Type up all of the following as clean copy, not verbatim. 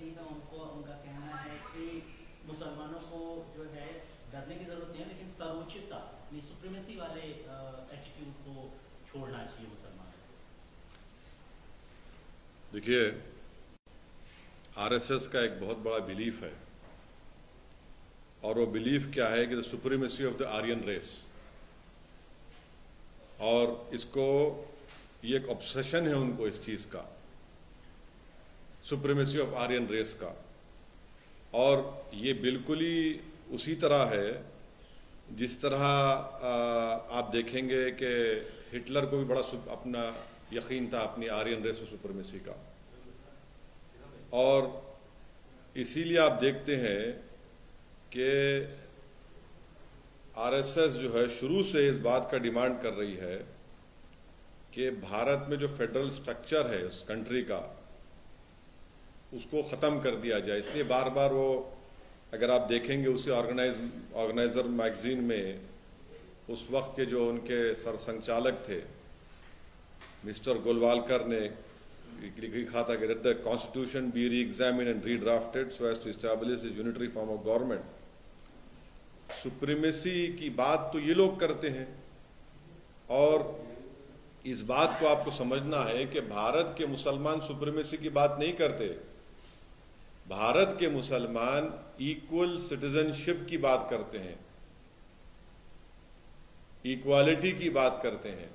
जी हैं उनको उनका कहना है कि मुसलमानों को जो है डरने की जरूरत नहीं है, लेकिन सर्वोच्चता सुप्रीमेसी वाले एटीट्यूड को छोड़ना चाहिए मुसलमानों को। देखिए, आरएसएस का एक बहुत बड़ा बिलीफ है, और वो बिलीफ क्या है कि the supremacy of the Aryan race, और इसको ये एक ऑब्सेशन है उनको इस चीज का, सुप्रीमेसी ऑफ आर्यन रेस का। और ये बिल्कुल ही उसी तरह है जिस तरह आप देखेंगे कि हिटलर को भी बड़ा अपना यकीन था अपनी आर्यन रेस और सुप्रीमेसी का, और इसीलिए आप देखते हैं कि आरएसएस जो है शुरू से इस बात का डिमांड कर रही है कि भारत में जो फेडरल स्ट्रक्चर है उस कंट्री का, उसको ख़त्म कर दिया जाए। इसलिए बार बार वो, अगर आप देखेंगे उसी ऑर्गेनाइजर मैगजीन में उस वक्त के जो उनके सरसंचालक थे मिस्टर गोलवालकर ने लिखा था कि let the constitution be reexamine and redrafted so as to establish is unitary form of government. Supremacy की बात तो ये लोग करते हैं, और इस बात को आपको समझना है कि भारत के मुसलमान सुप्रीमेसी की बात नहीं करते। भारत के मुसलमान इक्वल सिटीजनशिप की बात करते हैं, इक्वालिटी की बात करते हैं।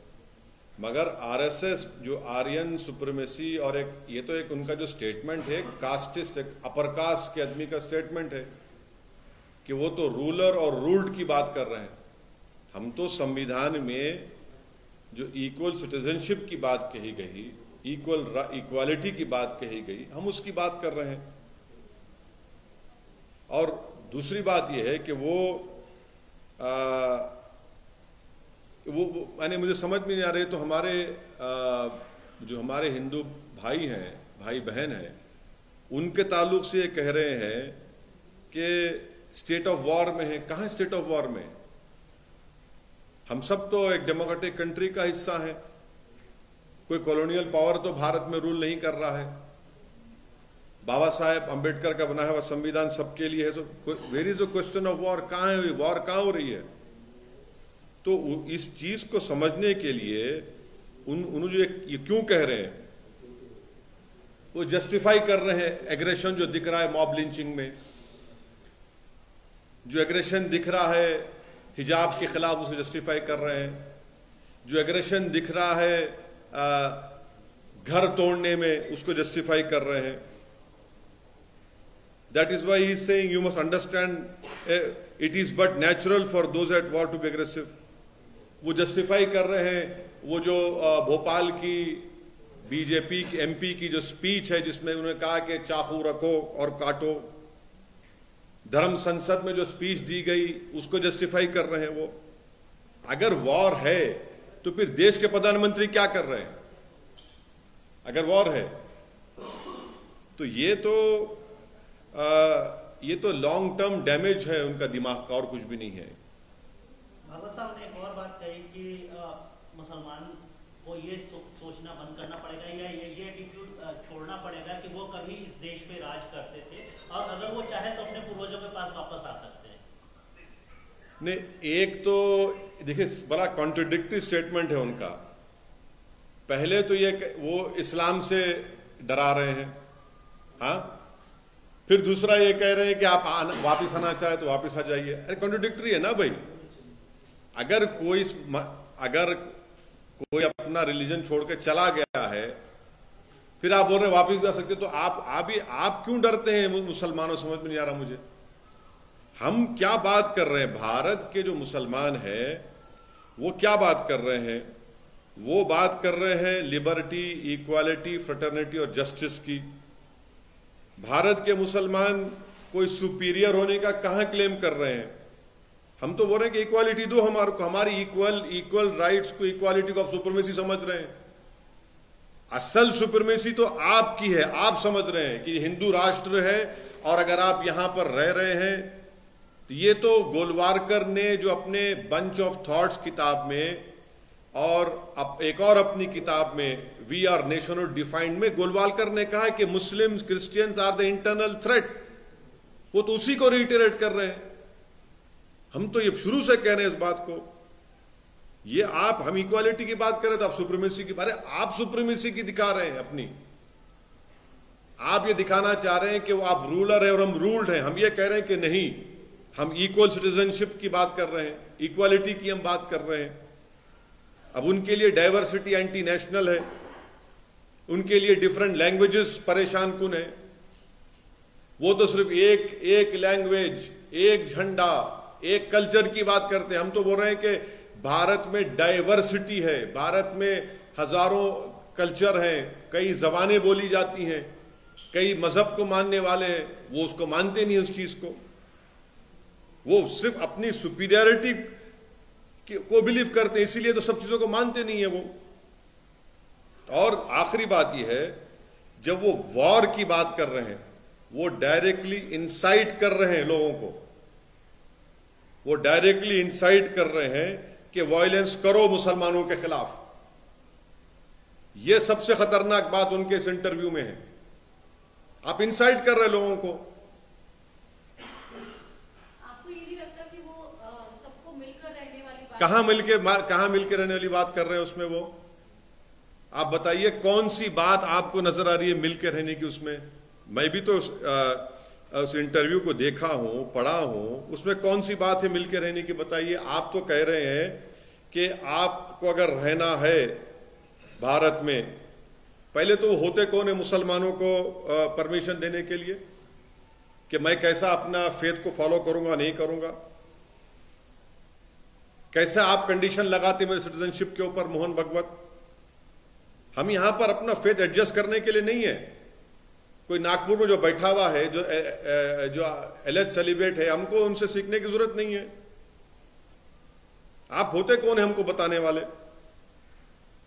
मगर आरएसएस जो आर्यन सुप्रीमेसी, और एक ये तो एक उनका जो स्टेटमेंट है कास्टिस्ट, एक अपर कास्ट के आदमी का स्टेटमेंट है कि वो तो रूलर और रूल्ड की बात कर रहे हैं। हम तो संविधान में जो इक्वल सिटीजनशिप की बात कही गई, इक्वालिटी की बात कही गई, हम उसकी बात कर रहे हैं। और दूसरी बात यह है कि वो माने मुझे समझ में नहीं आ रही, तो हमारे जो हमारे हिंदू भाई हैं, भाई बहन हैं, उनके ताल्लुक से ये कह रहे हैं कि स्टेट ऑफ वॉर में है। कहाँ स्टेट ऑफ वॉर में? हम सब तो एक डेमोक्रेटिक कंट्री का हिस्सा है, कोई कॉलोनियल पावर तो भारत में रूल नहीं कर रहा है। बाबा साहेब अंबेडकर का बनाया हुआ संविधान सबके लिए है। So where is the question of war? कहाँ है वॉर? कहाँ हो रही है? तो इस चीज को समझने के लिए उन जो ये क्यों कह रहे हैं, वो जस्टिफाई कर रहे हैं एग्रेशन जो दिख रहा है मॉब लिंचिंग में, जो एग्रेशन दिख रहा है हिजाब के खिलाफ, उसे जस्टिफाई कर रहे हैं। जो एग्रेशन दिख रहा है घर तोड़ने में, उसको जस्टिफाई कर रहे हैं। That is why he is saying you must understand it is but natural for those at war to be aggressive. वो जस्टिफाई कर रहे हैं वो जो भोपाल की बीजेपी की एमपी की जो स्पीच है जिसमें उन्होंने कहा कि चाकू रखो और काटो, धर्म संसद में जो स्पीच दी गई उसको जस्टिफाई कर रहे हैं वो। अगर वॉर है तो फिर देश के प्रधानमंत्री क्या कर रहे हैं? अगर वॉर है तो ये तो लॉन्ग टर्म डैमेज है उनका दिमाग का, और कुछ भी नहीं है। भागवत साहब ने एक और बात कही कि मुसलमान को ये सोचना बंद करना पड़ेगा या ये एटीट्यूड छोड़ना पड़ेगा कि वो कभी इस देश पे राज करते थे और अगर वो चाहे तो अपने पूर्वजों के पास वापस आ सकते हैं। नहीं, एक तो देखिए बड़ा कॉन्ट्रडिक्टरी स्टेटमेंट है उनका। पहले तो ये वो इस्लाम से डरा रहे हैं, हाँ, फिर दूसरा ये कह रहे हैं कि आप वापिस आना चाहे तो वापिस आ जाइए। अरे कॉन्ट्रडिक्टरी है ना भाई। अगर कोई अपना रिलीजन छोड़ के चला गया है, फिर आप बोल रहे वापिस भी आ सकते, तो आप क्यों डरते हैं मुसलमानों? समझ में नहीं आ रहा मुझे। हम क्या बात कर रहे हैं? भारत के जो मुसलमान हैं वो क्या बात कर रहे हैं? वो बात कर रहे हैं लिबर्टी, इक्वालिटी, फ्रेटर्निटी और जस्टिस की। भारत के मुसलमान कोई सुपीरियर होने का कहां क्लेम कर रहे हैं? हम तो बोल रहे हैं कि इक्वालिटी दो हमारी इक्वल राइट्स को, इक्वालिटी को आप सुप्रीमेसी समझ रहे हैं। असल सुप्रीमेसी तो आपकी है। आप समझ रहे हैं कि हिंदू राष्ट्र है और अगर आप यहां पर रह रहे हैं तो ये तो गोलवारकर ने जो अपने बंच ऑफ थॉट्स किताब में और अब एक और अपनी किताब में we are nation of defined में गोलवालकर ने कहा कि Muslims Christians are the internal threat. वो तो उसी को रिटेरेट कर रहे हैं। हम तो ये शुरू से कह रहे हैं इस बात को। ये हम इक्वालिटी की बात करें तो आप सुप्रीमेसी की बात, आप सुप्रीमेसी की दिखा रहे हैं अपनी। आप ये दिखाना चाह रहे हैं कि वो आप रूलर है और हम रूल्ड हैं। हम ये कह रहे हैं कि नहीं, हम इक्वल सिटीजनशिप की बात कर रहे हैं, इक्वालिटी की हम बात कर रहे हैं। अब उनके लिए डाइवर्सिटी एंटी नेशनल है, उनके लिए डिफरेंट लैंग्वेजेस परेशान कुन है। वो तो सिर्फ एक लैंग्वेज, एक झंडा, एक कल्चर की बात करते हैं। हम तो बोल रहे हैं कि भारत में डाइवर्सिटी है, भारत में हजारों कल्चर हैं, कई जबानें बोली जाती हैं, कई मजहब को मानने वाले हैं। वो उसको मानते नहीं उस चीज को, वो सिर्फ अपनी सुपीरियरिटी को बिलीव करते हैं, इसीलिए तो सब चीजों को मानते नहीं है वो। और आखिरी बात यह है, जब वो वॉर की बात कर रहे हैं, वो डायरेक्टली इंसाइट कर रहे हैं लोगों को, वो डायरेक्टली इंसाइट कर रहे हैं कि वायलेंस करो मुसलमानों के खिलाफ। यह सबसे खतरनाक बात उनके इस इंटरव्यू में है। आप इंसाइट कर रहे लोगों को। आपको ये नहीं लगता कि वो सबको मिलकर रहने वाली बात, कहां मिलकर रहने वाली बात कर रहे हैं उसमें? वो आप बताइए कौन सी बात आपको नजर आ रही है मिलकर रहने की उसमें? मैं भी तो उस इंटरव्यू को देखा हूं, पढ़ा हूं, उसमें कौन सी बात है मिलकर रहने की? बताइए। आप तो कह रहे हैं कि आपको अगर रहना है भारत में, पहले तो होते कौन है मुसलमानों को परमिशन देने के लिए कि मैं कैसा अपना फेथ को फॉलो करूंगा, नहीं करूंगा? कैसे आप कंडीशन लगाते मेरे सिटीजनशिप के ऊपर, मोहन भगवत? हम यहां पर अपना फेथ एडजस्ट करने के लिए नहीं है। कोई नागपुर में जो बैठा हुआ है, जो एलेज सेलिब्रेट है, हमको उनसे सीखने की जरूरत नहीं है। आप होते कौन है हमको बताने वाले?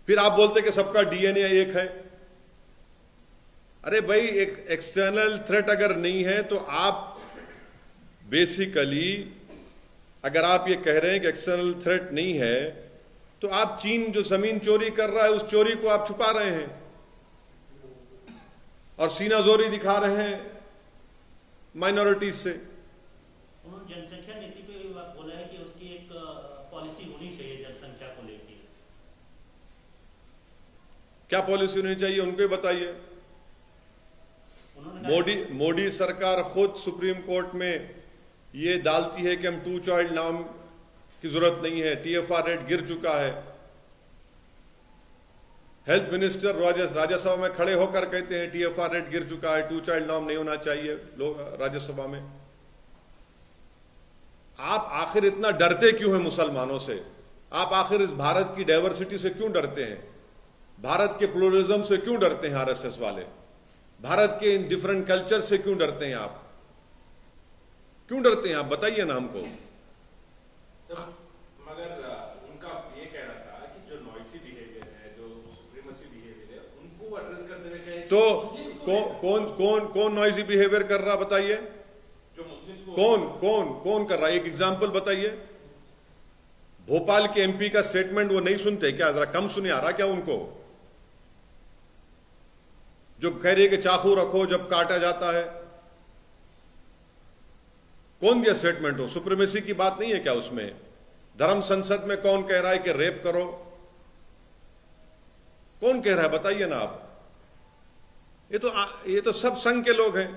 फिर आप बोलते कि सबका डीएनए एक है। अरे भाई, एक एक्सटर्नल थ्रेट अगर नहीं है तो आप बेसिकली, अगर आप ये कह रहे हैं कि एक्सटर्नल थ्रेट नहीं है, तो आप चीन जो जमीन चोरी कर रहा है उस चोरी को आप छुपा रहे हैं और सीनाजोरी दिखा रहे हैं माइनॉरिटीज से। उन्होंने जनसंख्या नीति पे बोला है कि उसकी एक पॉलिसी होनी चाहिए जनसंख्या को लेकर। क्या पॉलिसी होनी चाहिए उनको ही बताइए। मोदी सरकार खुद सुप्रीम कोर्ट में ये डालती है कि हम 2 चाइल्ड नाम की जरूरत नहीं है, टीएफआर रेट गिर चुका है। हेल्थ मिनिस्टर राज्यसभा में खड़े होकर कहते हैं टीएफआर रेट गिर चुका है, 2 चाइल्ड नाम नहीं होना चाहिए लोग राज्यसभा में। आप आखिर इतना डरते क्यों हैं मुसलमानों से? आप आखिर इस भारत की डाइवर्सिटी से क्यों डरते हैं? भारत के प्लुरलिज्म से क्यों डरते हैं आरएसएस वाले? भारत के इन डिफरेंट कल्चर से क्यों डरते हैं आप? क्यों डरते हैं आप? बताइए ना हमको। मगर उनका ये कहना था कि जो नॉइसी बिहेवियर है, जो सुप्रीमेसी बिहेवियर है, उनको एड्रेस करने में कहे तो कौन नॉइसी बिहेवियर कर रहा? बताइए। जो मुस्लिम कौन कर रहा है? एक एग्जांपल बताइए। भोपाल के एमपी का स्टेटमेंट वो नहीं सुनते क्या? जरा कम सुने आ रहा क्या उनको? जो कह रही है कि चाकू रखो जब काटा जाता है। कौन दिया स्टेटमेंट? हो सुप्रीमेसी की बात नहीं है क्या उसमें? धर्म संसद में कौन कह रहा है कि रेप करो? कौन कह रहा है? बताइए ना आप। ये तो सब संघ के लोग हैं।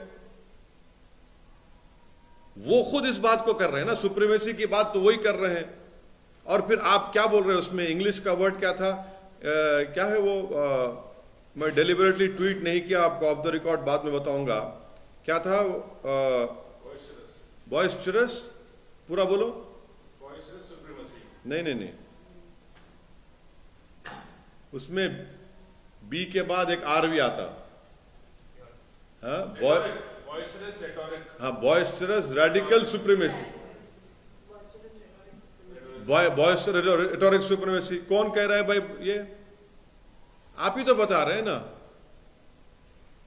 वो खुद इस बात को कर रहे हैं ना, सुप्रीमेसी की बात तो वही कर रहे हैं। और फिर आप क्या बोल रहे हैं उसमें? इंग्लिश का वर्ड क्या था? क्या है वो? मैं डेलिबरेटली ट्वीट नहीं किया, आपको ऑफ द रिकॉर्ड बाद में बताऊंगा। क्या था? बॉयस्चरस। पूरा बोलो। बॉयस्चरस सुप्रीमेसी। नहीं, उसमें बी के बाद एक आर भी आता। बॉयस्चरस रेडिकल सुप्रीमेसी, बॉयस्चरस रेटोरिक सुप्रीमेसी। कौन कह रहा है भाई? ये आप ही तो बता रहे हैं ना।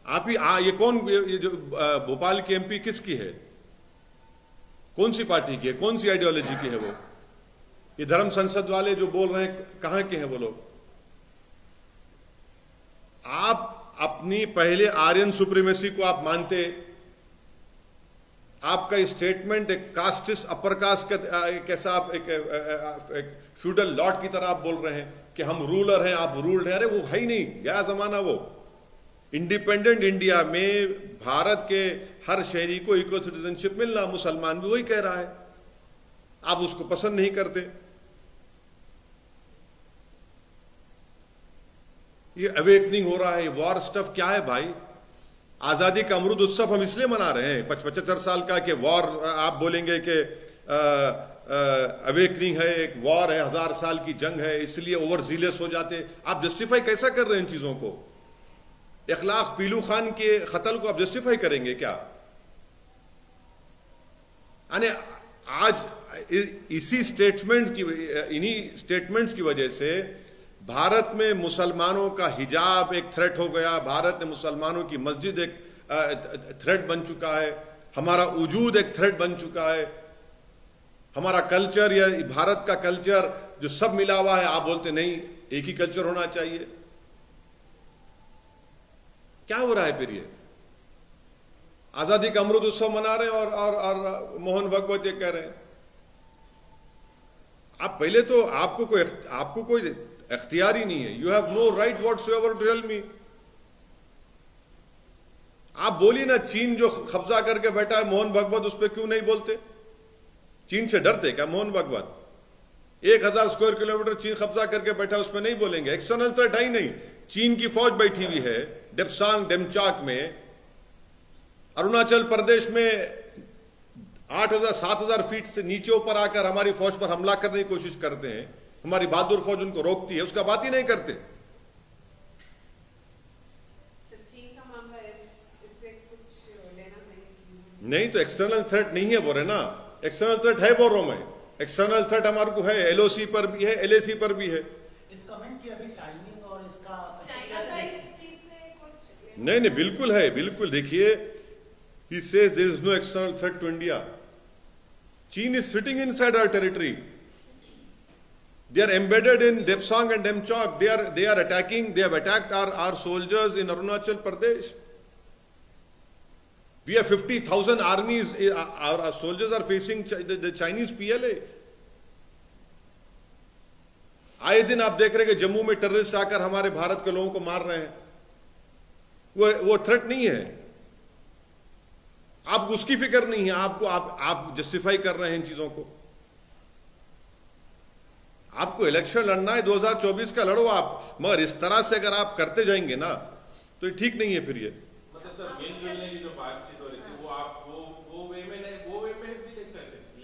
आप ही ये कौन? ये जो भोपाल की एमपी किसकी है? कौन सी पार्टी की है? कौन सी आइडियोलॉजी की है वो? ये धर्म संसद वाले जो बोल रहे हैं, कहां के हैं वो लोग? आप अपनी पहले आर्यन सुप्रीमेसी को आप मानते, आपका स्टेटमेंट एक कास्टिस्ट अपर कास्ट का कैसा, आप एक फ्यूडल लॉर्ड की तरह आप बोल रहे हैं कि हम रूलर हैं, आप रूल्ड हैं। अरे वो है ही नहीं, गया जमाना वो। इंडिपेंडेंट इंडिया में भारत के हर शहरी को इक्वल सिटीजनशिप मिलना, मुसलमान भी वही कह रहा है, आप उसको पसंद नहीं करते। ये अवेकनिंग हो रहा है, वॉर स्टफ क्या है भाई? आजादी का अमृत उत्सव हम इसलिए मना रहे हैं 75 साल का कि वॉर, आप बोलेंगे कि अवेकनिंग है, एक वॉर है, 1000 साल की जंग है, इसलिए ओवर जीलियस हो जाते। आप जस्टिफाई कैसा कर रहे हैं इन चीजों को? इखलाक पीलू खान के कत्ल को आप जस्टिफाई करेंगे क्या? यानी आज इसी स्टेटमेंट की, इन्हीं स्टेटमेंट्स की वजह से भारत में मुसलमानों का हिजाब एक थ्रेट हो गया, भारत में मुसलमानों की मस्जिद एक थ्रेट बन चुका है, हमारा वजूद एक थ्रेट बन चुका है, हमारा कल्चर या भारत का कल्चर जो सब मिला हुआ है, आप बोलते नहीं एक ही कल्चर होना चाहिए। क्या हो रहा है फिर? ये आजादी का अमृत उत्सव मना रहे हैं और मोहन भागवत ये कह रहे हैं। आप पहले तो आपको कोई इख्तियार ही नहीं है। You have no right whatsoever to tell me. आप बोलिए ना, चीन जो कब्जा करके बैठा है, मोहन भागवत उस पर क्यों नहीं बोलते? चीन से डरते क्या मोहन भागवत? 1000 स्क्वायर किलोमीटर चीन कब्जा करके बैठा, उस पर नहीं बोलेंगे? एक्सटर्नल थ्रेट है ही नहीं। चीन की फौज बैठी हुई है डेप्सांग डेमचाक में, अरुणाचल प्रदेश में 8000 7000 फीट से नीचे ऊपर आकर हमारी फौज पर हमला करने की कोशिश करते हैं। हमारी बहादुर फौज उनको रोकती है, उसका बात ही नहीं करते। तो चीन का मामला इससे कुछ लेना नहीं, तो एक्सटर्नल थ्रेट नहीं है बोल रहे ना। एक्सटर्नल थ्रेट है बोल रहा हूं मैं। एक्सटर्नल थ्रेट हमारे को है, एलओसी पर भी है, एलएसी पर भी है। इस कमेंट की अभी टाइमिंग और इसका नहीं, बिल्कुल है, बिल्कुल। देखिए, he says there is no external threat to India. China is sitting inside our territory. They are embedded in Depsang and Demchok. They are attacking. They have attacked our soldiers in Arunachal Pradesh. We have 50,000 armies. Our soldiers are facing the Chinese PLA. आए दिन आप देख रहे हैं कि जम्मू में terrorist आकर हमारे भारत के लोगों को मार रहे हैं। वो थ्रेट नहीं है। आपको उसकी फिक्र नहीं है। आप जस्टिफाई कर रहे हैं इन चीजों को। आपको इलेक्शन लड़ना है 2024 का, लड़ो आप, मगर इस तरह से अगर आप करते जाएंगे ना तो ये ठीक नहीं है। फिर ये मतलब सर मिलने की जो बातचीत हो रही थी वो आप वो वे में भी ले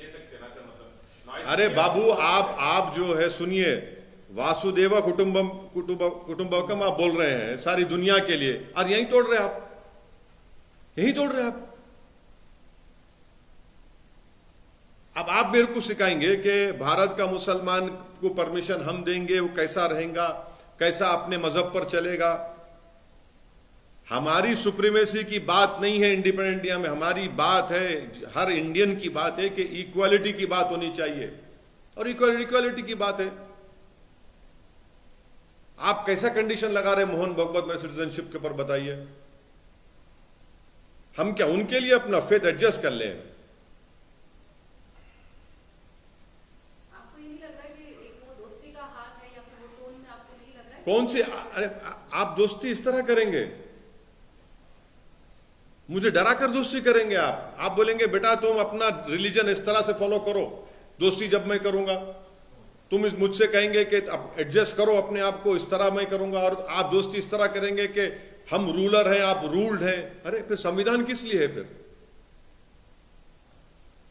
सकते ना सर? मतलब अरे बाबू, आप जो है सुनिए, वासुदेव कुटुंबकम आप बोल रहे हैं सारी दुनिया के लिए, और यहीं तोड़ रहे आप, यहीं तोड़ रहे आप। अब आप मेरे को सिखाएंगे कि भारत का मुसलमान को परमिशन हम देंगे, वो कैसा रहेगा, कैसा अपने मजहब पर चलेगा। हमारी सुप्रीमेसी की बात नहीं है इंडिपेंडेंट इंडिया में। हमारी बात है, हर इंडियन की बात है कि इक्वालिटी की बात होनी चाहिए, और इक्वालिटी की बात है। आप कैसा कंडीशन लगा रहे मोहन भागवत में सिटीजनशिप के ऊपर, बताइए। हम क्या उनके लिए अपना फेथ एडजस्ट कर लें? कौन सी? अरे आप दोस्ती इस तरह करेंगे? मुझे डरा कर दोस्ती करेंगे आप बोलेंगे बेटा तुम अपना रिलीजन इस तरह से फॉलो करो, दोस्ती जब मैं करूंगा। तुम मुझसे कहेंगे कि एडजस्ट करो अपने आप को, इस तरह मैं करूंगा, और आप दोस्ती इस तरह करेंगे कि हम रूलर हैं, आप रूल्ड हैं। अरे फिर संविधान किस लिए है? फिर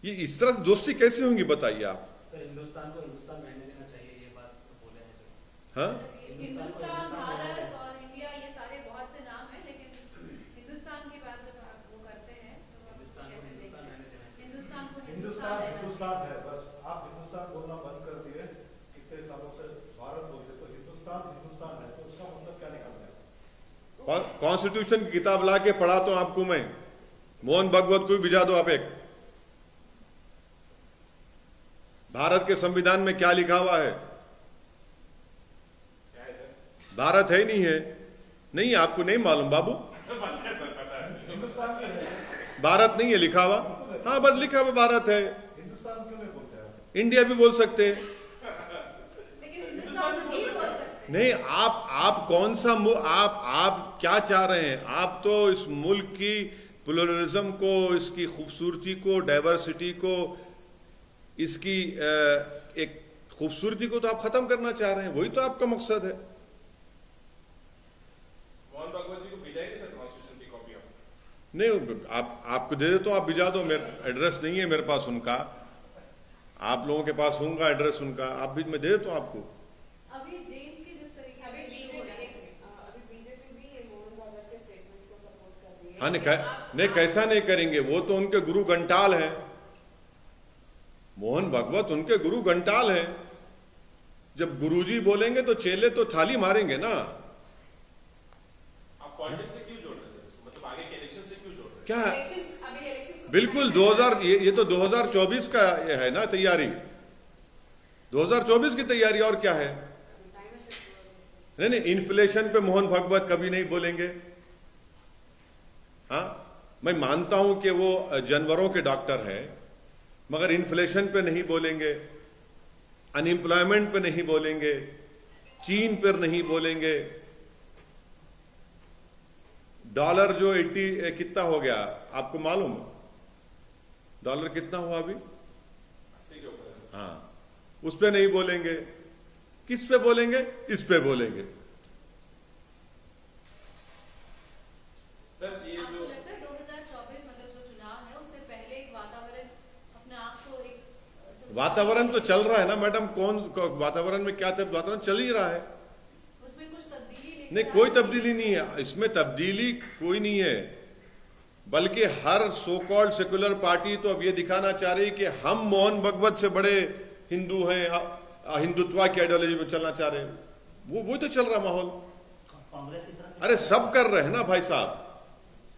ये इस तरह से दोस्ती कैसे होंगी, बताइए आप। हिंदुस्तान को हिंदुस्तान रहने देना चाहिए, ये बात बोले हैं। हाँ, हिंदुस्तान, भारत और इंडिया, ये सारे बहुत से नाम हैं, लेकिन हिंदुस्तान की बात जब वो करते हैं तो हिंदुस्तान को हिंदुस्तान है। बस आप हिंदुस्तान बोलना बंद कर दिए, कितने सालों से भारत बोलते, तो हिंदुस्तान है, तो उसका मतलब क्या निकालना है? कॉन्स्टिट्यूशन की किताब ला के पढ़ा तो आपको मैं, मोहन भागवत को भी भिजा दो आप एक। भारत के संविधान में क्या लिखा हुआ है? क्या है सर? भारत है ही नहीं है। नहीं, आपको नहीं मालूम बाबू? पता है सर, पता है। हिंदुस्तान की है, भारत नहीं है लिखा हुआ? हाँ, बस लिखा हुआ भारत है। हिंदुस्तान क्यों नहीं बोलते हैं? इंडिया भी बोल सकते हैं। लेकिन हिंदुस्तान नहीं बोल सकते। नहीं, आप कौन सा आप क्या चाह रहे हैं? आप तो इस मुल्क की प्लुरलिज्म को, इसकी खूबसूरती को, डाइवर्सिटी को, इसकी एक खूबसूरती को तो आप खत्म करना चाह रहे हैं। वही तो आपका मकसद है। मोहन भागवत जी को भेजा ही नहीं सर कॉन्स्टिट्यूशन की कॉपी आप? नहीं, आपको दे देता हूं, आप भिजा दो। मेरा एड्रेस नहीं है मेरे पास उनका, आप लोगों के पास होगा एड्रेस उनका, आप भी मैं दे देता हूं आपको। अभी जेन्स की जिस तरीके अभी से issue हो रहा है, बीजेपी भी ये मोहन भागवत के स्टेटमेंट को सपोर्ट कर रही है। हाँ, नहीं कैसा नहीं करेंगे? वो तो उनके गुरु घंटाल हैं। मोहन भगवत उनके गुरु घंटाल हैं। जब गुरुजी बोलेंगे तो चेले तो थाली मारेंगे ना। आप पॉलिटिक्स से क्यों जोड़ रहे हैं सर इसको? मतलब आगे के इलेक्शन से क्यों जोड़ रहे हैं? क्या है? अभी इलेक्शन बिल्कुल 2000 ये तो 2024 का ये है ना तैयारी। 2024 की तैयारी और क्या है? नहीं, इन्फ्लेशन पे मोहन भगवत कभी नहीं बोलेंगे। हाँ, मैं मानता हूं कि वो जानवरों के डॉक्टर हैं, मगर इन्फ्लेशन पे नहीं बोलेंगे, अनएम्प्लॉयमेंट पे नहीं बोलेंगे, चीन पर नहीं बोलेंगे। डॉलर जो 80 कितना हो गया आपको मालूम? डॉलर कितना हुआ अभी? 80 के ऊपर है। हाँ, उस पे नहीं बोलेंगे। किस पे बोलेंगे? इस पे बोलेंगे। सर ये आपको जो लगता है 2024 मतलब जो चुनाव है उससे पहले एक वातावरण अपने आप को एक वातावरण तो चल रहा है ना मैडम। वातावरण में क्या वातावरण चल ही रहा है। उसमें कुछ तब्दीली लेकर नहीं, कोई तब्दीली नहीं है इसमें। तब्दीली कोई नहीं है, बल्कि हर सो कॉल्ड सेकुलर पार्टी तो अब ये दिखाना चाह रही है कि हम मोहन भगवत से बड़े हिंदू हैं, हिंदुत्व की आइडियोलॉजी में चलना चाह रहे हैं। वो तो चल रहा माहौल। कांग्रेस की तरफ अरे सब कर रहे हैं ना भाई साहब,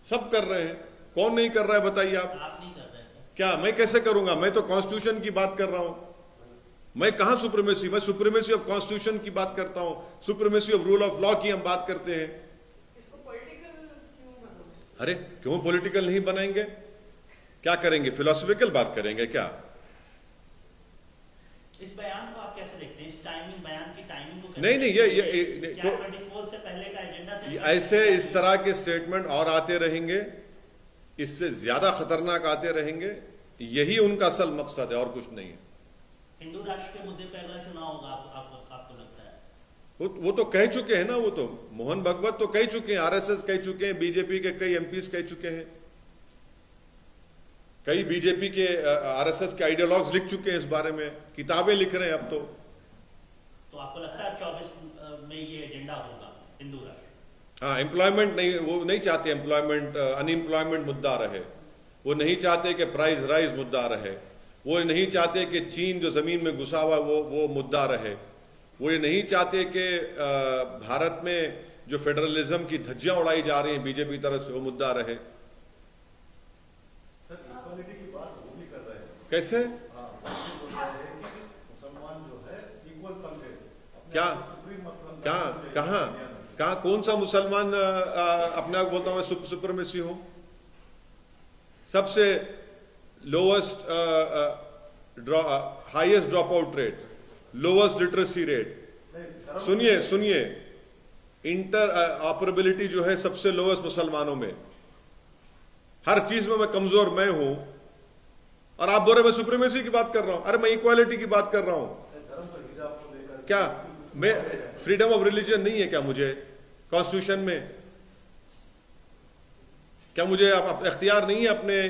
सब कर रहे हैं। कौन नहीं कर रहा है बताइए आप? आप नहीं कर रहे हैं सर। क्या मैं कैसे करूंगा? मैं तो कॉन्स्टिट्यूशन की बात कर रहा हूं। मैं कहां सुप्रीमेसी? मैं सुप्रीमेसी ऑफ कॉन्स्टिट्यूशन की बात करता हूं, supremacy of rule of law की हम बात करते हैं। इसको पॉलिटिकल क्यों बनाओ? अरे क्यों पॉलिटिकल नहीं बनाएंगे? क्या करेंगे? फिलोसफिकल बात करेंगे क्या? इस बयान को आप कैसे देखते हैं? इस बयान की टाइमिंग को कैसे नहीं, देखते हैं? ये क्या 24 से पहले का एजेंडा से ऐसे इस तरह के स्टेटमेंट और आते रहेंगे, इससे ज्यादा खतरनाक आते रहेंगे। यही उनका असल मकसद है और कुछ नहीं है। हिंदू राष्ट्र के मुद्दे पर अगला चुनाव होगा आपको लगता है? वो तो कह चुके हैं ना। वो तो मोहन भगवत तो कह चुके हैं, आरएसएस कह चुके हैं, बीजेपी के कई एमपीज कह चुके हैं, कई बीजेपी के आरएसएस के आइडियोलॉग्स लिख चुके हैं इस बारे में, किताबें लिख रहे हैं अब तो। तो आपको लगता है 24 में ये एजेंडा होगा हिंदू राष्ट्र? हाँ, एम्प्लॉयमेंट नहीं, वो नहीं चाहते एम्प्लॉयमेंट, अनएम्प्लॉयमेंट मुद्दा रहे। वो नहीं चाहते कि प्राइस राइज मुद्दा रहे। वो नहीं चाहते कि चीन जो जमीन में घुसा हुआ वो मुद्दा रहे। वो ये नहीं चाहते कि भारत में जो फेडरलिज्म की धज्जियां उड़ाई जा रही हैं बीजेपी तरफ से, वो मुद्दा रहे। सर इक्वालिटी की बात वो भी कर रहे हैं। कैसे? हाँ, वो बोल रहे हैं कि मुसलमान जो है इक्वल समझे अपने क्या? आप को सुप्रीम मतलब क्या? समझे कहाँ? दुनिया में। कहाँ? कौन सा मुसलमान अपने आप को बोलता हूँ सुप्रीमेसी हो? सबसे lowest highest drop out rate, lowest literacy rate. नहीं, धर्म- सुनिए, इंटर ऑपरेबिलिटी जो है सबसे लोवेस्ट मुसलमानों में। हर चीज में मैं कमजोर मैं हूं, और आप बोल रहे मैं सुप्रीमेसी की बात कर रहा हूं। अरे मैं इक्वालिटी की बात कर रहा हूं। धर्म पर हिजाब को लेकर क्या मैं फ्रीडम ऑफ रिलीजन नहीं है क्या मुझे कॉन्स्टिट्यूशन में? क्या मुझे आप इख्तियार नहीं है अपने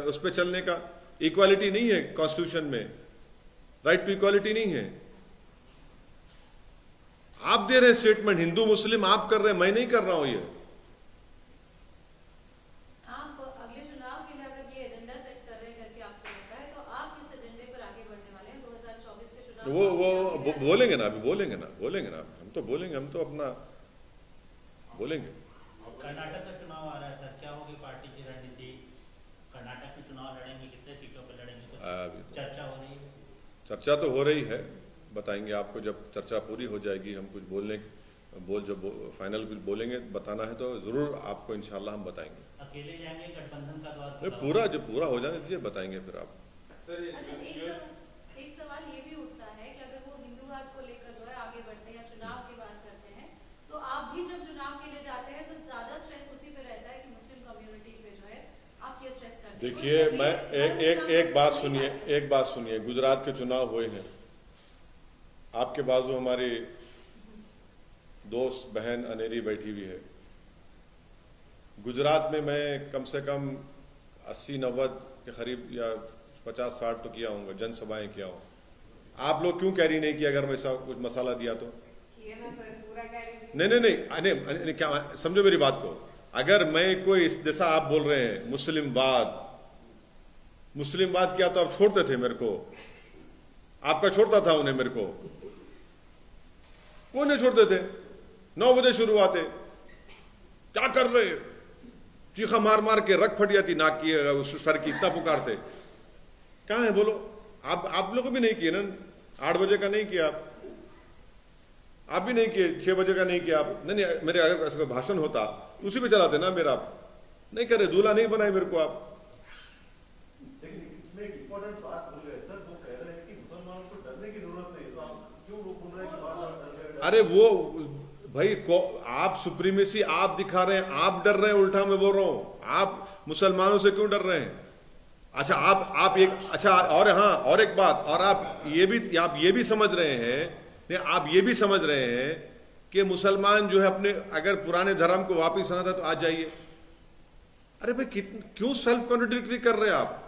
उस पर चलने का? इक्वालिटी नहीं है कॉन्स्टिट्यूशन में, राइट टू इक्वालिटी नहीं है। आप दे रहे हैं स्टेटमेंट, हिंदू मुस्लिम आप कर रहे हैं, मैं नहीं कर रहा हूं ये। आप अगले चुनाव के लिए अगर ये एजेंडा सेट कर रहे हैं करके आपको लगता है, तो आप किस एजेंडे पर आगे बढ़ने वाले हैं 2024 के चुनाव? वो बोलेंगे ना, अभी बोलेंगे ना, हम तो बोलेंगे, हम तो अपना बोलेंगे। कर्नाटक का चुनाव आ रहा है सर, क्या होगी पार्टी की रणनीति? कर्नाटक में चुनाव लड़ेंगे, कितने सीटों पर लड़ेंगे? कुछ अभी तो- चर्चा हो रही है? चर्चा तो हो रही है, बताएंगे आपको जब चर्चा पूरी हो जाएगी। हम कुछ जब फाइनल कुछ बोलेंगे बताना है तो जरूर आपको इंशाल्लाह हम बताएंगे। अकेले जाएंगे गठबंधन का द्वार नहीं, पूरा जब पूरा हो जाने दीजिए, बताएंगे फिर आप। सर अच्छा, एक सवाल ये भी उठता है कि अगर वो हिंदूवाद को लेकर जो है आगे बढ़ते हैं या चुनाव की बात करते हैं, तो आप भी जब चुनाव के लिए जाते हैं तो ज्यादा स्ट्रेस उसी पे रहता है कि मुस्लिम कम्युनिटी पे जो है आप ये स्ट्रेस करते हैं। देखिए, मैं एक बात सुनिए, गुजरात के चुनाव हुए हैं, आपके बाजू हमारी दोस्त बहन अनेरी बैठी हुई है। गुजरात में मैं कम से कम 80-90 के करीब या 50-60 तो किया हूँ, जनसभाएं किया हूँ। आप लोग क्यों कैरी नहीं किया? अगर मैं ऐसा कुछ मसाला दिया तो नहीं, क्या समझो मेरी बात को। अगर मैं कोई जैसा आप बोल रहे हैं मुस्लिमवाद किया तो आप छोड़ते थे मेरे को, आपका छोड़ता था उन्हें, मेरे को कौन नहीं छोड़ते थे। 9 बजे शुरू आते, क्या कर रहे, चीखा मार मार के रग फट जाती नाक की, उस सर की, इतना पुकारते। कहां है बोलो? आप लोगों भी नहीं किए ना। 8 बजे का नहीं किया आप भी नहीं किए, 6 बजे का नहीं किया आप। नहीं, मेरे अगर ऐसा भाषण होता उसी पे चलाते ना मेरा, आप नहीं करे, दूल्हा नहीं बनाए मेरे को आप। लेकिन इसमें एक इंपॉर्टेंट बात बोल रहे हैं सर, वो कह रहे हैं कि मुसलमानों को डरने की जरूरत नहीं, तो आप क्यों बोल रहे हैं कि बार-बार डर रहे? अरे वो भाई आप सुप्रीमेसी आप दिखा रहे हैं, आप डर रहे हैं, उल्टा मैं बोल रहा हूं, आप मुसलमानों से क्यों डर रहे हैं? अच्छा, आप एक अच्छा, और हाँ, और एक बात, और आप ये भी समझ रहे हैं, नहीं आप ये भी समझ रहे हैं कि मुसलमान जो है अपने अगर पुराने धर्म को वापस आना था तो आ जाइए। अरे भाई क्यों सेल्फ कॉन्ट्रडिक्टरी कर रहे हैं आप?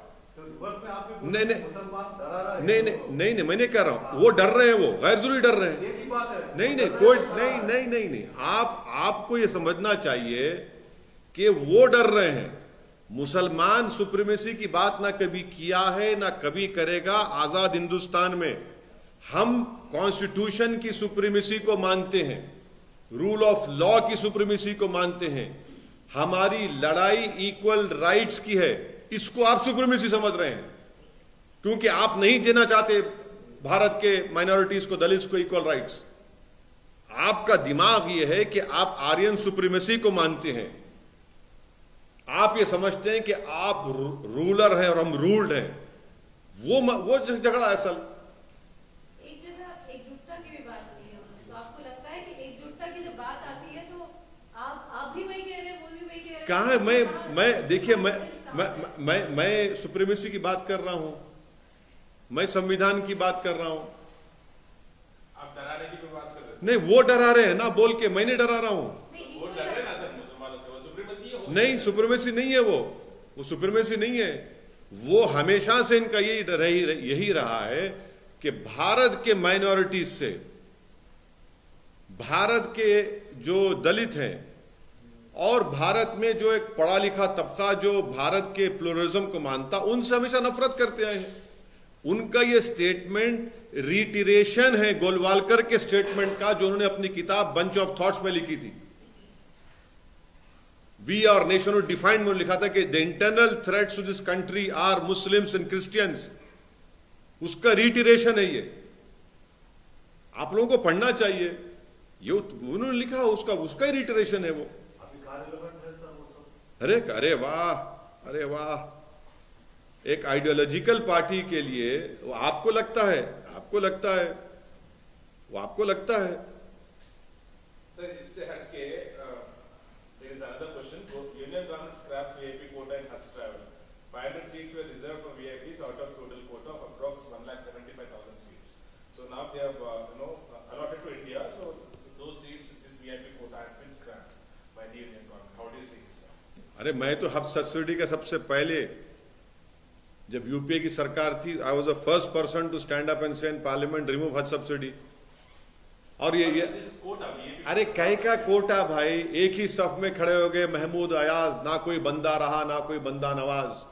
नहीं, मैं नहीं कह रहा हूं वो डर रहे हैं, वो गैर जरूरी डर रहे हैं। नहीं, आपको ये समझना चाहिए कि वो डर रहे हैं। मुसलमान सुप्रीमेसी की बात ना कभी किया है ना कभी करेगा। आजाद हिंदुस्तान में हम कॉन्स्टिट्यूशन की सुप्रीमेसी को मानते हैं, रूल ऑफ लॉ की सुप्रीमेसी को मानते हैं। हमारी लड़ाई इक्वल राइट्स की है, इसको आप सुप्रीमेसी समझ रहे हैं क्योंकि आप नहीं देना चाहते भारत के माइनॉरिटीज को, दलित्स को इक्वल राइट्स। आपका दिमाग यह है कि आप आर्यन सुप्रीमेसी को मानते हैं। आप ये समझते हैं कि आप रूलर हैं और हम रूल्ड हैं। वो झगड़ा असल एक जगह एकजुटता की भी बात नहीं है, तो आपको लगता है कि एकजुटता की जब बात आती है तो आप भी वही कह रहे हैं, वो भी वही कह रहे हैं। कहां है? मैं देखिए, मैं सुप्रीमेसी की बात कर रहा हूं, मैं संविधान की बात कर रहा हूं। आप डराने की भी बात कर रहे हैं। नहीं, वो डरा रहे हैं ना बोल के, मैं नहीं डरा रहा हूं। वो डर रहे हैं ना सर मुसलमानों से, वो सुप्रीमेसी है। नहीं, सुप्रीमेसी नहीं है वो सुप्रीमेसी नहीं है। वो हमेशा से इनका यही रहा है कि भारत के माइनॉरिटीज से, भारत के जो दलित हैं और भारत में जो एक पढ़ा लिखा तबका जो भारत के प्लुरलिज्म को मानता, उनसे हमेशा नफरत करते आए हैं। उनका ये स्टेटमेंट रिटिरेशन है गोलवालकर के स्टेटमेंट का, जो उन्होंने अपनी किताब बंच ऑफ थॉट्स में लिखी थी। वी आर नेशन डिफाइंड में लिखा था कि the internal threats to this country are Muslims and Christians. उसका रिटिरेशन है ये, आप लोगों को पढ़ना चाहिए। ये उन्होंने लिखा, उसका ही रिटिरेशन है वो। अरे वाह, एक आइडियोलॉजिकल पार्टी के लिए वो आपको लगता है सर, इससे हटके there is another question. Union government scraps VIP quota in Hajj travel. 500 seats were reserved for VIPs out of total quota of approx 1,75,000 seats. So now they have allotted to India. So those seats, this VIP quota has been scrapped by the Union government. How do you see this? अरे मैं तो हज subsidy का सबसे पहले, जब UPA की सरकार थी, I was the first person to stand up and say in parliament remove Haj subsidy. और ये अरे कहीं का कोटा भाई, एक ही सफ में खड़े हो गए महमूद अयाज, ना कोई बंदा रहा ना कोई बंदा नवाज।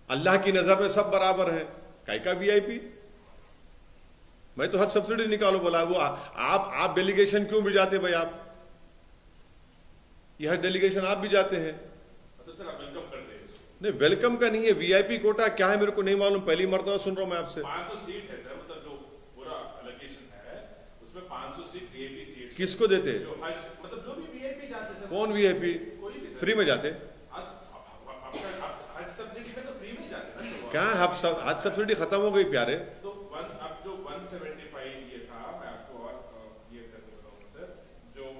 अल्लाह की नजर में सब बराबर हैं, कहीं का वीआईपी। मैं तो हज सब्सिडी निकालो बोला। वो आप डेलीगेशन क्यों भी जाते भाई? आप यह डेलीगेशन आप भी जाते हैं। तो सर आप वेलकम करते हैं इसको? नहीं, वेलकम का नहीं है, वीआईपी कोटा क्या है मेरे को नहीं मालूम, पहली मर्तबा सुन रहा हूं मैं आपसे। 500 सीट है सर, मतलब जो पूरा एलोकेशन है उसमें 500 सीट वीआईपी सीट किसको देते? जो हज, मतलब जो भी वीआईपी जाते सर। कौन वीआईपी? कोई भी सर। फ्री में जाते? हज सब्सिडी में तो फ्री में जाते ना। क्या हज सब्सिडी खत्म हो गई प्यारे। तो अब जो 175 ये था, मैं आपको और ये करके बताऊंगा सर, जो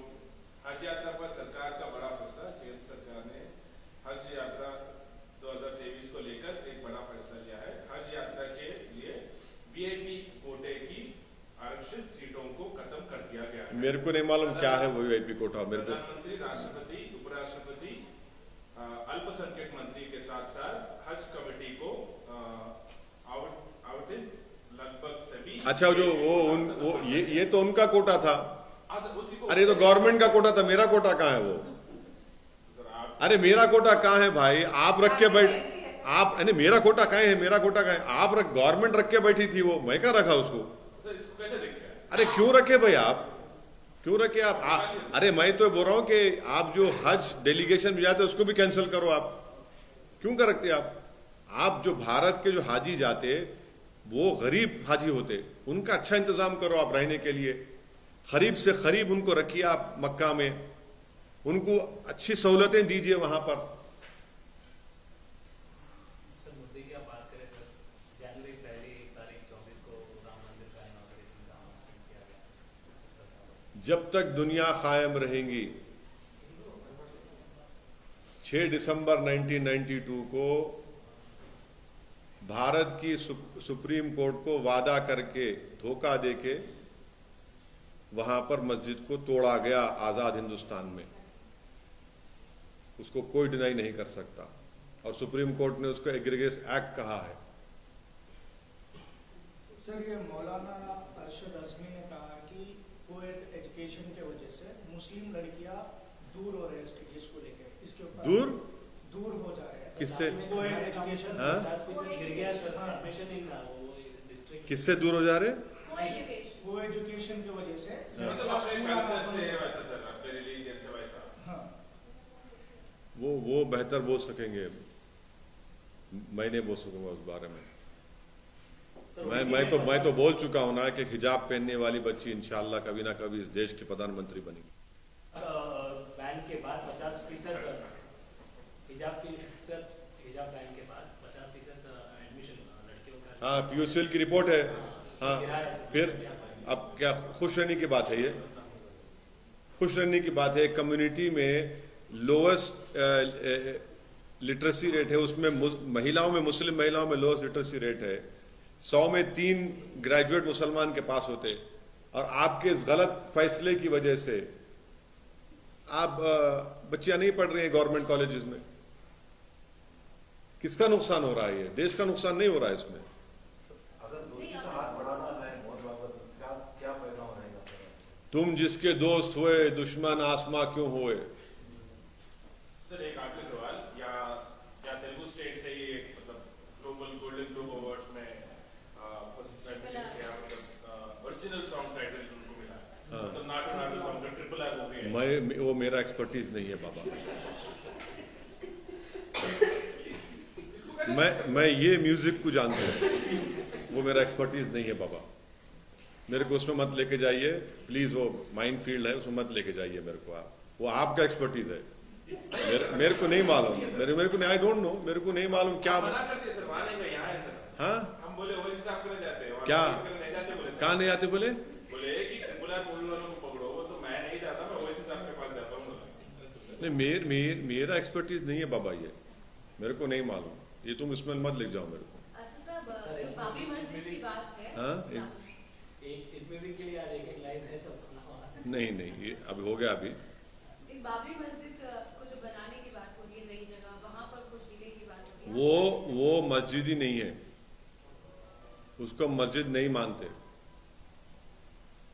हज यात्रा पर सरकार का बड़ा फैसला, केंद्र सरकार ने हज यात्रा 2023 को लेकर एक बड़ा फैसला लिया है। हज यात्रा के लिए वीआईपी कोटे की आरक्षित सीटों को खत्म कर दिया गया है। मेरे को नहीं मालूम क्या है वो वीआईपी कोटा। मेरे को प्रधानमंत्री, राष्ट्रपति, उपराष्ट्रपति, अल्पसंख्यक मंत्री के साथ साथ हज कमेटी को आवंटित लगभग सभी। अच्छा, जो वो ये तो उनका कोटा था। अरे तो गवर्नमेंट का कोटा था, मेरा कोटा कहाँ है वो? अरे मेरा कोटा कहाँ है भाई? आप रख के बैठ, आप अरे मेरा कोटा कहाँ है? मेरा कोटा कहाँ है? आप गवर्नमेंट रख के बैठी थी, वो मैं क्या रखा उसको? कैसे देखते हैं? अरे क्यों रखे भाई आप, क्यों रखे आप? अरे मैं तो बोल रहा हूं कि आप जो हज डेलीगेशन में जाते उसको भी कैंसिल करो। आप क्यों कर रखते आप जो भारत के जो हाजी जाते वो गरीब हाजी होते, उनका अच्छा इंतजाम करो आप रहने के लिए। गरीब से गरीब उनको रखिए आप मक्का में, उनको अच्छी सहूलतें दीजिए वहां पर। सर मुद्दे की आप बात करें सर, जनवरी 1 को राम मंदिर का इनॉग्रेशन किया गया। जब तक दुनिया कायम रहेगी, 6 दिसंबर 1992 को भारत की सुप्रीम कोर्ट को वादा करके धोखा देके वहां पर मस्जिद को तोड़ा गया आजाद हिंदुस्तान में। उसको कोई डिनाई नहीं कर सकता, और सुप्रीम कोर्ट ने उसको एग्रीगेस एक्ट कहा है। सर ये मौलाना अरशद अज़मी ने कहा कि कोएड एजुकेशन की वजह से मुस्लिम लड़कियां दूर हो रहे हैं स्टडीज को लेकर, इसके ऊपर दूर हो जा रहे हैं। किससे? कोएड एजुकेशन गिर गया सर, एडमिशन ही ना वो डिस्ट्रिक्ट। किससे दूर हो जा रहे? को एजुकेशन की वजह से। मतलब अपने कल्चर से वैसा सर, अपने रिलीजन से वैसा। हाँ, वो बेहतर बोल सकेंगे, मैं नहीं बोल सकूंगा उस बारे में। मैं तो बोल चुका हूं ना कि हिजाब पहनने वाली बच्ची इंशाअल्लाह कभी ना कभी इस देश की प्रधानमंत्री बनेगी। बैन के बाद 50% हिजाब की, सर हिजाब बैन के बाद 50% एडमिशन लड़कियों का। हाँ, पीयूसीएल की रिपोर्ट है। हाँ, फिर अब क्या खुश रहने की बात है? ये खुश रहने की बात है। कम्युनिटी में लोएस्ट लिटरेसी रेट है, उसमें महिलाओं में, मुस्लिम महिलाओं में लोएस्ट लिटरेसी रेट है। 100 में 3 ग्रेजुएट मुसलमान के पास होते, और आपके इस गलत फैसले की वजह से आप बच्चियां नहीं पढ़ रही हैं गवर्नमेंट कॉलेजेस में। किसका नुकसान हो रहा है? ये देश का नुकसान नहीं हो रहा है इसमें। अगर दोस्ती का हाथ बढ़ाना है क्या पैदा रहेगा? तुम जिसके दोस्त हुए दुश्मन आसमां क्यों हुए? सर एक आखिरी सवाल, या तेलुगु स्टेट से ये मतलब ग्लोबल गोल्डन ग्लोब अवार्ड्स में फर्स्ट मतलब ओरिजिनल सॉन्ग टाइटल उनको मिला है, मतलब नाटू नाटू सॉन्ग का ट्रिपल आर मूवी है। वो मेरा एक्सपर्टीज नहीं है बाबा। मैं ये म्यूजिक को जानता हूँ, वो मेरा एक्सपर्टीज नहीं है बाबा। मेरे को उसमें मत लेके जाइए प्लीज, वो माइंड फील्ड है, उसमें मत लेके जाइए मेरे को आप। वो आपका एक्सपर्टीज है, मेरे को नहीं मालूम। मेरे को नहीं, आई डोंट नो, मेरे को नहीं मालूम क्या। हाँ, हम बोले वही हिसाब करने जाते हैं क्या कहाँ नहीं आते? बोले कि ट्रिपल आर मूवी वालों को पकड़ो, तो मैं नहीं जाता, मैं वही हिसाब के पास जाता हूँ। नहीं, मेरा एक्सपर्टीज नहीं है बाबा, ये मेरे को नहीं मालूम। ये तुम इसमें मत लिख जाओ मेरे को। बाबरी मस्जिद की बात है। हाँ, इस म्यूजिक के लिए यार एक लाइन है सब। नहीं, ये अभी हो गया। अभी बाबरी मस्जिद को जो बनाने की बात हो रही है नई जगह, वहां पर कुछ डिले की बात हो रही है। वो मस्जिद ही नहीं है, उसको मस्जिद नहीं मानते।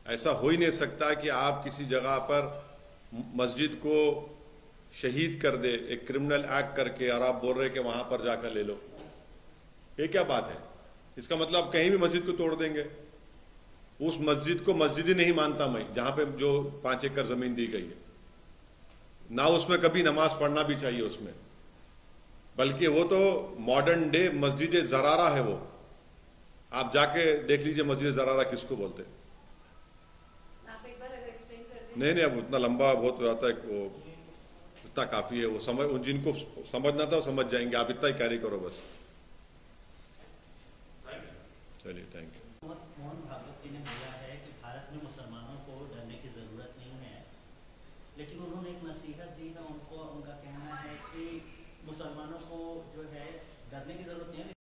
ऐसा हो ही नहीं सकता कि आप किसी जगह पर मस्जिद को शहीद कर दे एक क्रिमिनल एक्ट करके, और आप बोल रहे कि वहां पर जाकर ले लो। ये क्या बात है? इसका मतलब कहीं भी मस्जिद को तोड़ देंगे। उस मस्जिद को मस्जिद ही नहीं मानता मैं, जहां पे जो 5 एकड़ जमीन दी गई है ना, उसमें कभी नमाज पढ़ना भी चाहिए उसमें। बल्कि वो तो मॉडर्न डे मस्जिद जरारा है। वो आप जाके देख लीजिए मस्जिद जरारा किसको बोलते हैं। आप एक बार अगर एक्सप्लेन कर दें। नहीं अब उतना लंबा बहुत हो जाता है, वो इतना काफी है, वो समझ, जिनको समझना था वो समझ जाएंगे, आप इतना ही कैरी करो बस। चलिए थैंक यू। मोहन भागवत जी ने बोला है कि भारत में मुसलमानों को डरने की जरूरत नहीं है, लेकिन उन्होंने एक नसीहत दी है उनको। उनका कहना है कि मुसलमानों को जो है डरने की जरूरत नहीं है,